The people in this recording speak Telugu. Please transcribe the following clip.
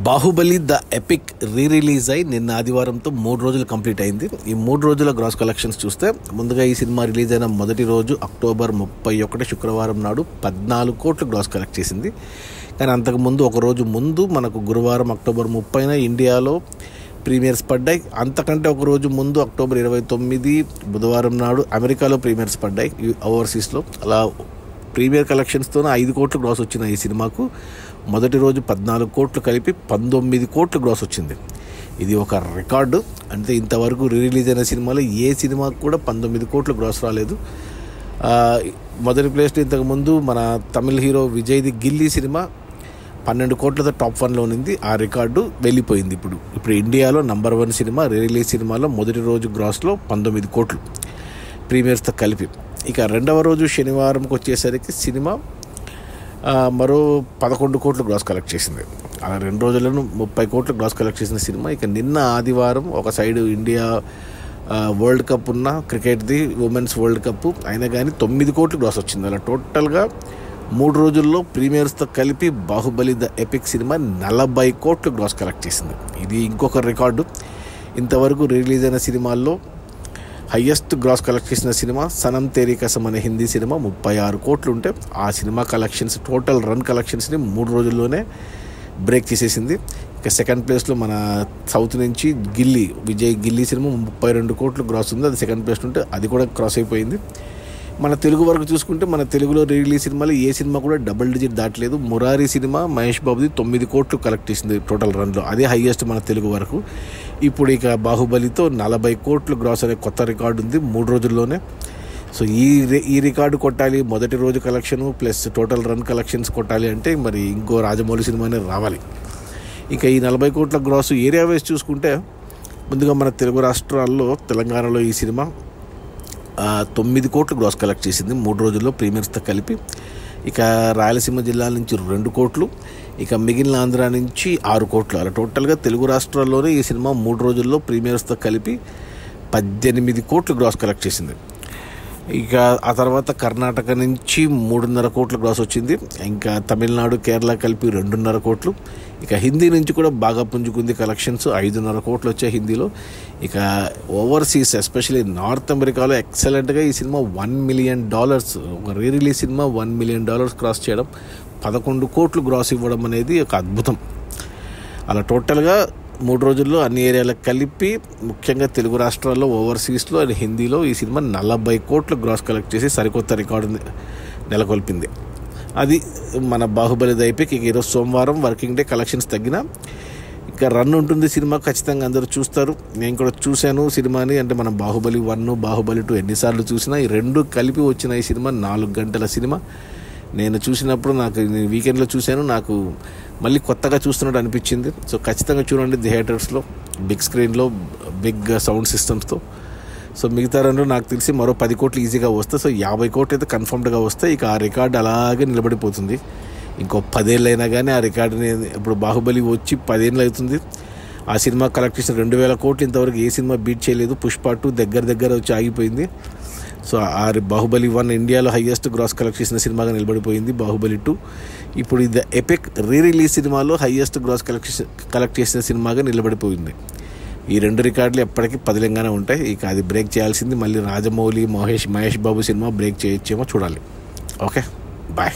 బాహుబలి ద ఎపిక్ రిలీజ్ అయి నిన్న ఆదివారంతో 3 రోజులు కంప్లీట్ అయింది. ఈ 3 రోజుల గ్రాస్ కలెక్షన్స్ చూస్తే ముందుగా ఈ సినిమా రిలీజ్ అయిన మొదటి రోజు అక్టోబర్ 31 శుక్రవారం నాడు 14 కోట్లు గ్రాస్ కలెక్ట్ చేసింది. కానీ అంతకుముందు ఒక రోజు ముందు మనకు గురువారం అక్టోబర్ 30న ఇండియాలో ప్రీమియర్స్ పడ్డాయి. అంతకంటే ఒక రోజు ముందు అక్టోబర్ 29 బుధవారం నాడు అమెరికాలో ప్రీమియర్స్ పడ్డాయి ఓవర్సీస్లో. అలా ప్రీమియర్ కలెక్షన్స్తో 5 కోట్లు గ్రాస్ వచ్చిన ఈ సినిమాకు మొదటి రోజు 14 కోట్లు కలిపి 19 కోట్లు గ్రాస్ వచ్చింది. ఇది ఒక రికార్డు. అంటే ఇంతవరకు రిలీజ్ అయిన సినిమాలో ఏ సినిమాకు కూడా 19 కోట్లు గ్రాస్ రాలేదు. మొదటి ప్లేస్లో ఇంతకుముందు మన తమిళ హీరో విజయ్ది గిల్లీ సినిమా 12 కోట్లతో టాప్ 1లో ఉంది. ఆ రికార్డు వెళ్ళిపోయింది. ఇప్పుడు ఇండియాలో నంబర్ 1 సినిమా రిలీజ్ సినిమాలో మొదటి రోజు గ్రాస్లో 19 కోట్లు ప్రీమియర్స్తో కలిపి. ఇక రెండవ రోజు శనివారంకి వచ్చేసరికి సినిమా మరో 11 కోట్లు గ్రాస్ కలెక్ట్ చేసింది. అలా 2 రోజులను 30 కోట్లు గ్రాస్ కలెక్ట్ చేసిన సినిమా. ఇక నిన్న ఆదివారం ఒక సైడు ఇండియా వరల్డ్ కప్ ఉన్న క్రికెట్ది ఉమెన్స్ వరల్డ్ కప్ అయినా కానీ 9 కోట్లు గ్రాస్ వచ్చింది. అలా టోటల్గా 3 రోజుల్లో ప్రీమియర్స్తో కలిపి బాహుబలి ద ఎపిక్ సినిమా 40 కోట్లు గ్రాస్ కలెక్ట్ చేసింది. ఇది ఇంకొక రికార్డు. ఇంతవరకు రిలీజ్ అయిన సినిమాల్లో హయ్యెస్ట్ గ్రాస్ కలెక్ట్ చేసిన సినిమా సనం తేరీ కసం అనే హిందీ సినిమా 36 కోట్లు ఉంటే ఆ సినిమా కలెక్షన్స్ టోటల్ రన్ కలెక్షన్స్ని 3 రోజుల్లోనే బ్రేక్ చేసేసింది. ఇక సెకండ్ ప్లేస్లో మన సౌత్ నుంచి విజయ్ గిల్లీ సినిమా 32 కోట్లు గ్రాస్ ఉంది. అది సెకండ్ ప్లేస్ ఉంటే అది కూడా క్రాస్ అయిపోయింది. మన తెలుగు వరకు చూసుకుంటే మన తెలుగులో రిలీజ్ సినిమాలు ఏ సినిమా కూడా డబుల్ డిజిట్ దాటలేదు. మురారి సినిమా మహేష్ బాబుది 9 కోట్లు కలెక్ట్ చేసింది టోటల్ రన్లో. అదే హైయెస్ట్ మన తెలుగు వరకు. ఇప్పుడు ఇక బాహుబలితో 40 కోట్లు గ్రాస్ అనే కొత్త రికార్డు ఉంది 3 రోజుల్లోనే. సో ఈ రికార్డు కొట్టాలి, మొదటి రోజు collection plus total run collections కొట్టాలి అంటే మరి ఇంకో రాజమౌళి సినిమానే రావాలి. ఇక ఈ 40 కోట్ల గ్రాస్ ఏరియా వైజ్ చూసుకుంటే ముందుగా మన తెలుగు రాష్ట్రాల్లో తెలంగాణలో ఈ సినిమా 9 కోట్లు గ్రాస్ కలెక్ట్ చేసింది 3 రోజుల్లో ప్రీమియర్స్తో కలిపి. ఇక రాయలసీమ జిల్లాల నుంచి 2 కోట్లు, ఇక మిగిలిన ఆంధ్ర నుంచి 6 కోట్లు. అలా టోటల్గా తెలుగు రాష్ట్రాల్లోనే ఈ సినిమా 3 రోజుల్లో ప్రీమియర్స్తో కలిపి 18 కోట్లు గ్రాస్ కలెక్ట్ చేసింది. ఇక ఆ తర్వాత కర్ణాటక నుంచి 3.5 కోట్ల గ్రాస్ వచ్చింది. ఇంకా తమిళనాడు కేరళ కలిపి 2.5 కోట్లు. ఇక హిందీ నుంచి కూడా బాగా పుంజుకుంది కలెక్షన్స్ 5.5 కోట్లు వచ్చాయి హిందీలో. ఇక ఓవర్సీస్ ఎస్పెషల్లీ నార్త్ అమెరికాలో ఎక్సలెంట్గా ఈ సినిమా $1 మిలియన్ ఒక రిలీజ్ సినిమా $1 మిలియన్ క్రాస్ చేయడం, 11 కోట్లు గ్రాస్ ఇవ్వడం అనేది ఒక అద్భుతం. అలా టోటల్గా 3 రోజుల్లో అన్ని ఏరియాలకు కలిపి ముఖ్యంగా తెలుగు రాష్ట్రాల్లో ఓవర్సీస్లో అండ్ హిందీలో ఈ సినిమా 40 కోట్లు గ్రాస్ కలెక్ట్ చేసి సరికొత్త రికార్డు నెలకొల్పింది. అది మన బాహుబలి ద ఎపిక్. ఇక ఈరోజు సోమవారం వర్కింగ్ డే, కలెక్షన్స్ తగ్గిన ఇక రన్ ఉంటుంది సినిమా. ఖచ్చితంగా అందరూ చూస్తారు. నేను కూడా చూశాను సినిమాని. అంటే మనం బాహుబలి 1 బాహుబలి 2 ఎన్నిసార్లు చూసినా ఈ 2 కలిపి వచ్చిన ఈ సినిమా 4 గంటల సినిమా. నేను చూసినప్పుడు నేను వీకెండ్లో చూశాను, నాకు మళ్ళీ కొత్తగా చూస్తున్నట్టు అనిపించింది. సో ఖచ్చితంగా చూడండి థియేటర్స్లో, బిగ్ స్క్రీన్లో, బిగ్ సౌండ్ సిస్టమ్స్తో. సో మిగతా 2 నాకు తెలిసి మరో 10 కోట్లు ఈజీగా వస్తాయి. సో 50 కోట్లు అయితే కన్ఫర్మ్డ్గా వస్తాయి. ఇక ఆ రికార్డు అలాగే నిలబడిపోతుంది. ఇంకో 10 ఏళ్ళు అయినా కానీ ఆ రికార్డుని, ఇప్పుడు బాహుబలి వచ్చి 10 ఏళ్ళు అవుతుంది. ఆ సినిమా కలెక్ట్ చేసిన 2000 కోట్లు ఇంతవరకు ఏ సినిమా బీట్ చేయలేదు. పుష్ప 2 దగ్గర వచ్చి ఆగిపోయింది. సో ఆ బాహుబలి 1 ఇండియాలో హయ్యెస్ట్ గ్రాస్ కలెక్ట్ చేసిన సినిమాగా నిలబడిపోయింది. బాహుబలి 2 ఇప్పుడు ద ఎపిక్ రిలీజ్ సినిమాలో హయ్యెస్ట్ గ్రాస్ కలెక్ట్ చేసిన సినిమాగా నిలబడిపోయింది. ఈ 2 రికార్డులు ఎప్పటికీ పదిలంగానే ఉంటాయి. ఇక అది బ్రేక్ చేయాల్సింది మళ్ళీ రాజమౌళి మహేష్ బాబు సినిమా బ్రేక్ చేయొచ్చేమో చూడాలి. Okay, bye.